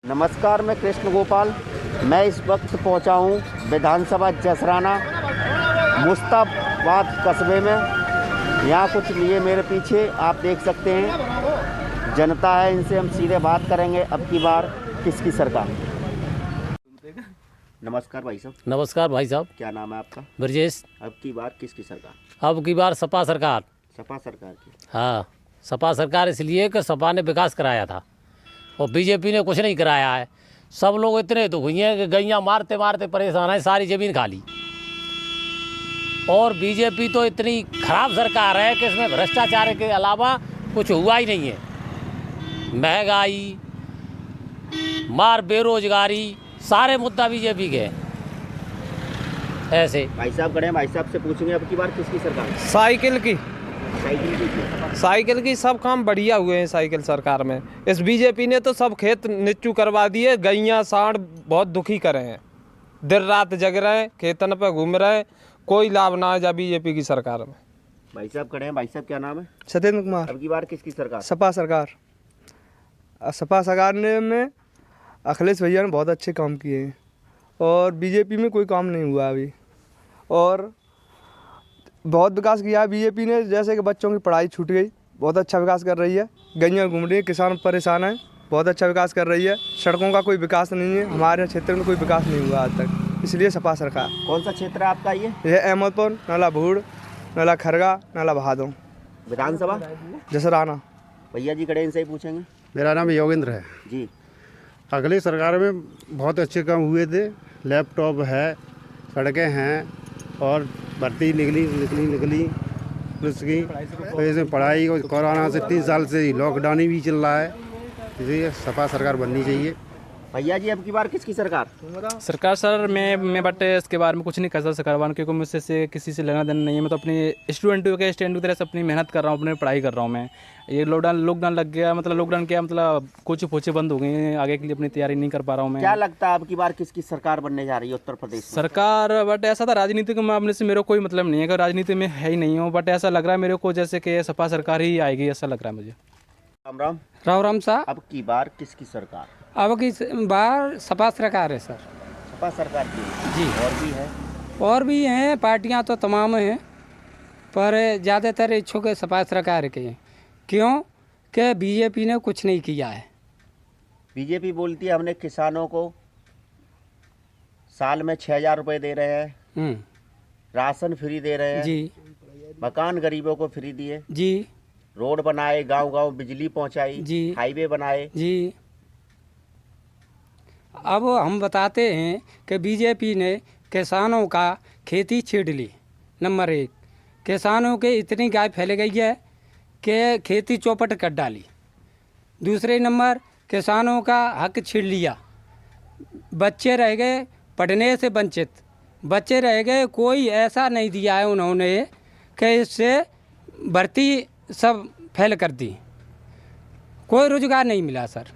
नमस्कार, मैं कृष्ण गोपाल। मैं इस वक्त पहुंचा हूं विधानसभा जसराना मुस्ताबाद कस्बे में। यहाँ कुछ लिए मेरे पीछे आप देख सकते हैं, जनता है, इनसे हम सीधे बात करेंगे। अब की बार किसकी सरकार? नमस्कार भाई साहब। नमस्कार भाई साहब। क्या नाम है आपका? ब्रजेश। अब की बार किसकी सरकार? अब की बार सपा सरकार। सपा सरकार की। हाँ, सपा सरकार इसलिए कि सपा ने विकास कराया था और बीजेपी ने कुछ नहीं कराया है। सब लोग इतने दुखी हैं कि गैया मारते मारते परेशान हैं, सारी ज़मीन खाली। और बीजेपी तो इतनी खराब सरकार है कि इसमें भ्रष्टाचार के अलावा कुछ हुआ ही नहीं है। महंगाई, मार, बेरोजगारी, सारे मुद्दा बीजेपी के हैं। ऐसे भाई साहब खड़े हैं, भाई साहब से पूछेंगे अब की बार किसकी सरकार? साइकिल की साइकिल की सब काम बढ़िया हुए हैं साइकिल सरकार में। इस बीजेपी ने तो सब खेत नीचू करवा दिए, गैया सांड बहुत दुखी करे हैं, दिन रात जग रहे हैं, खेतन पे घूम रहे हैं, कोई लाभ ना है बीजेपी की सरकार में। भाई साहब खड़े हैं, भाई साहब क्या नाम है? सत्येंद्र कुमार। अब की बार किसकी सरकार? सपा सरकार। सपा सरकार में अखिलेश भैया ने बहुत अच्छे काम किए हैं और बीजेपी में कोई काम नहीं हुआ अभी। और बहुत विकास किया है बीजेपी ने, जैसे कि बच्चों की पढ़ाई छूट गई, बहुत अच्छा विकास कर रही है। गैया घूम रही है, किसान परेशान हैं, बहुत अच्छा विकास कर रही है। सड़कों का कोई विकास नहीं है, हमारे क्षेत्र में कोई विकास नहीं हुआ आज तक, इसलिए सपा सरकार। कौन सा क्षेत्र है आपका? ये अहमदपुर, नाला भूड़, नाला खरगा, नाला बहादुर, विधानसभा जसराना। भैया जी खड़े, इनसे ही पूछेंगे। मेरा नाम योगेंद्र है जी। अगली सरकार में बहुत अच्छे काम हुए थे। लैपटॉप है, सड़कें हैं और भर्ती निकली पुलिस की। वैसे पढ़ाई और कोरोना से 3 साल से लॉकडाउन ही भी चल रहा है, इसलिए सपा सरकार बननी चाहिए। भैया जी अब की बार किसकी सरकार? सरकार सर मैं बट इसके बारे में कुछ नहीं कर सकता, क्योंकि मुझसे से किसी से लेना देना नहीं है। मैं तो अपनी स्टूडेंट की तरह से अपनी मेहनत कर रहा हूँ, अपनी पढ़ाई कर रहा हूँ। मैं ये लॉकडाउन लग गया, मतलब लॉकडाउन क्या मतलब कुछ पोचे बंद हो गए हैं, आगे के लिए अपनी तैयारी नहीं कर पा रहा हूँ मैं। क्या लगता है अब की बार किसकी सरकार बनने जा रही है उत्तर प्रदेश में? सरकार बट ऐसा था, राजनीति के मामले से मेरे को कोई मतलब नहीं है, कि राजनीति में है ही नहीं हूँ, बट ऐसा लग रहा है मेरे को जैसे कि सपा सरकार ही आएगी, ऐसा लग रहा है मुझे। राम राम। राम राम साहब। अब की बार किसकी सरकार? अब की बार सपा सरकार है सर। सपा सरकार की जी। और भी है? और भी हैं, पार्टियां तो तमाम हैं, पर ज़्यादातर इच्छुक सपा सरकार के हैं। क्यों कि बीजेपी ने कुछ नहीं किया है। बीजेपी बोलती है हमने किसानों को साल में 6,000 रुपये दे रहे हैं, राशन फ्री दे रहे हैं जी, मकान गरीबों को फ्री दिए जी, रोड बनाए, गांव-गांव बिजली पहुंचाई जी, हाईवे बनाए जी। अब हम बताते हैं कि बीजेपी ने किसानों का खेती छीड़ ली। नंबर 1, किसानों के इतनी गाय फैल गई है कि खेती चौपट कर डाली। दूसरे नंबर, किसानों का हक छीड़ लिया, बच्चे रह गए पढ़ने से वंचित, बच्चे रह गए, कोई ऐसा नहीं दिया है उन्होंने कि इससे भर्ती सब फेल कर दी, कोई रोजगार नहीं मिला सर।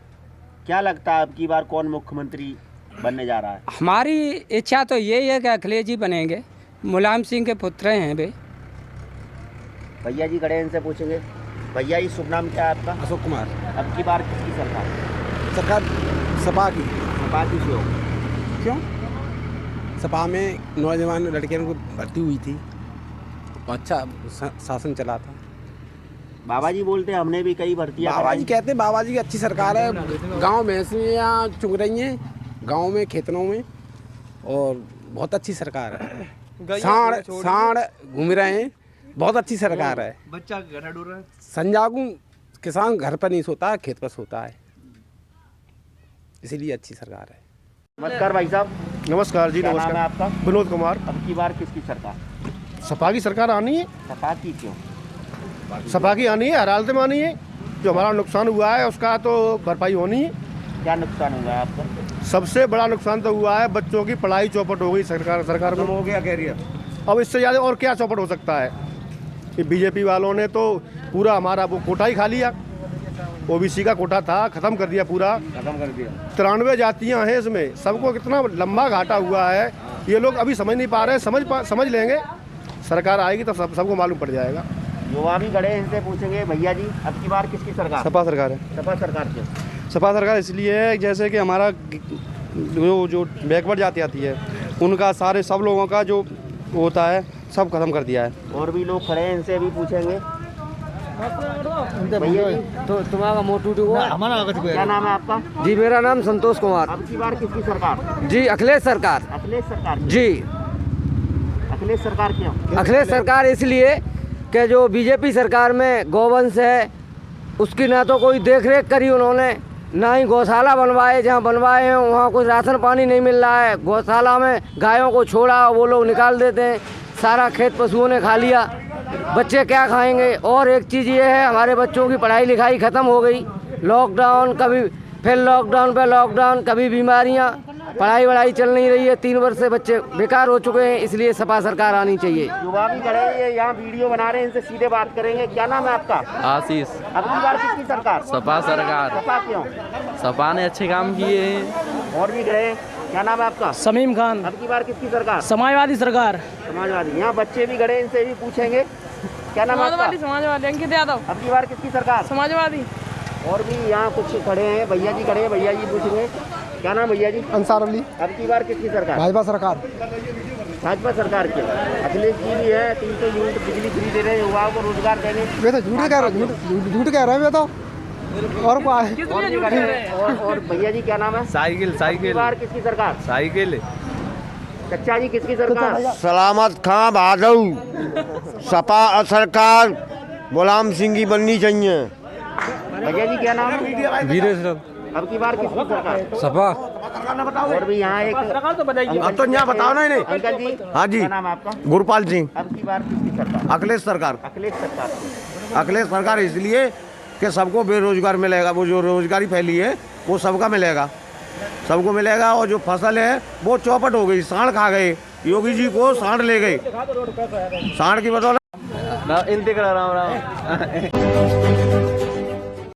क्या लगता है अब की बार कौन मुख्यमंत्री बनने जा रहा है? हमारी इच्छा तो यही है कि अखिलेश जी बनेंगे, मुलायम सिंह के पुत्र हैं वे। भैया जी खड़े, इनसे पूछेंगे। भैया जी शुभ नाम क्या है आपका? अशोक कुमार। अब की बार किसकी सरकार? सरकार सपा की। सपा की क्यों? क्यों? सपा में नौजवान लड़कियों को भर्ती हुई थी, अच्छा शासन चला था। बाबा जी बोलते हैं हमने भी कई भर्तियां बाबा जी कराई। कहते हैं बाबा जी की अच्छी सरकार है, गांव में भैंसियाँ चुग रही हैं, गांव में खेतों में, और बहुत अच्छी सरकार है। सांड घूम रहे हैं, बहुत अच्छी सरकार है। बच्चा गड्ढा ढूंढ रहा है। संजागू किसान घर पर नहीं सोता है, खेत पर सोता है, इसीलिए अच्छी सरकार है। नमस्कार भाई साहब। नमस्कार जी। क्या नाम है नमस्कार। आपका? विनोद कुमार। अब की बार किसकी सरकार? सपा की सरकार आनी है, सपा की क्यों? सपा की आनी है, हर हालत में आनी है। जो हमारा नुकसान हुआ है उसका तो भरपाई होनी है। क्या नुकसान हुआ है आपका? सबसे बड़ा नुकसान तो हुआ है, बच्चों की पढ़ाई चौपट हो गई सरकार में। हो गया कैरियर। अब इससे ज़्यादा और क्या चौपट हो सकता है? कि बीजेपी वालों ने तो पूरा हमारा वो कोटा ही खा लिया, ओबीसी का कोटा था, ख़त्म कर दिया, पूरा खत्म कर दिया। 93 जातियां हैं इसमें, सबको कितना लंबा घाटा हुआ है, ये लोग अभी समझ नहीं पा रहे। समझ लेंगे, सरकार आएगी तो सबको मालूम पड़ जाएगा। युवा भी खड़े, इनसे पूछेंगे। भैया जी अब की बार किसकी सरकार? सपा सरकार है। सपा सरकार क्यों? सपा सरकार इसलिए है जैसे कि हमारा जो बैकवर्ड जाति आती है उनका सारे सब लोगों का जो होता है सब खत्म कर दिया है। और भी लोग खड़े हैं, इनसे भी पूछेंगे। भैया जी, तो तुम्हारा मोटू क्या नाम है आपका? जी मेरा नाम संतोष कुमार। अब की बार किसकी सरकार? जी अखिलेश सरकार। अखिलेश सरकार। जी अखिलेश सरकार क्यों? अखिलेश सरकार इसलिए कि जो बीजेपी सरकार में गौवंश है उसकी ना तो कोई देख रेख करी उन्होंने, ना ही गौशाला बनवाए, जहाँ बनवाए हैं वहाँ कुछ राशन पानी नहीं मिल रहा है। गौशाला में गायों को छोड़ा, वो लोग निकाल देते हैं, सारा खेत पशुओं ने खा लिया, बच्चे क्या खाएंगे। और एक चीज़ ये है, हमारे बच्चों की पढ़ाई लिखाई ख़त्म हो गई। लॉकडाउन, कभी फिर लॉकडाउन पे लॉकडाउन, कभी बीमारियाँ, पढ़ाई चल नहीं रही है। 3 वर्ष से बच्चे बेकार हो चुके हैं, इसलिए सपा सरकार आनी चाहिए। युवा भी खड़े हैं, ये यहाँ वीडियो बना रहे हैं, इनसे सीधे बात करेंगे। क्या नाम है आपका? आशीष। अब की बार किसकी सरकार? सपा सरकार। सपा क्यों? सपा ने अच्छे काम किए हैं। और भी खड़े हैं। क्या नाम है आपका? समीम खान। अब की बार किसकी सरकार? समाजवादी सरकार। समाजवादी। यहाँ बच्चे भी खड़े हैं, इनसे भी पूछेंगे। क्या नाम है आपका? समाजवादी अंकित यादव। अब की बार किसकी सरकार? समाजवादी। और भी यहाँ कुछ खड़े हैं, भैया जी खड़े हैं, भैया जी पूछेंगे। क्या नाम भैया जी? अंसार अली। अब की बार किसकी सरकार? भाजपा सरकार। भाजपा सरकार की। अखिलेश जी भी है, 300 यूनिट बिजली फ्री दे रहे हैं, युवाओं को रोजगार देंगे। वे तो झूठ कह रहे हैं वे तो। और क्या है? और भैया जी क्या नाम है? साइकिल। अब की बार किसकी सरकार? साइकिल। चचा जी किसकी सरकार? सलामत खां भादऊ सपा सरकार गुलाम सिंह की बननी चाहिए। भैया जी क्या नाम है? वीरेश। अब की बार किसकी सरकार? सपा। और भी यहाँ एक अब तो यहाँ बताओ ना इन्हें। अंकल जी। हाँ जी। क्या नाम है आपका? गुरपाल सिंह। अब की बार किसकी सरकार? अखिलेश सरकार। अखिलेश सरकार। अखिलेश सरकार इसलिए कि सबको बेरोजगार मिलेगा, वो जो रोजगारी फैली है वो सबका मिलेगा, सबको मिलेगा। और जो फसल है वो चौपट हो गई, सांड खा गए, योगी जी को सांड ले गए, सांड की बदौलत। राम राम।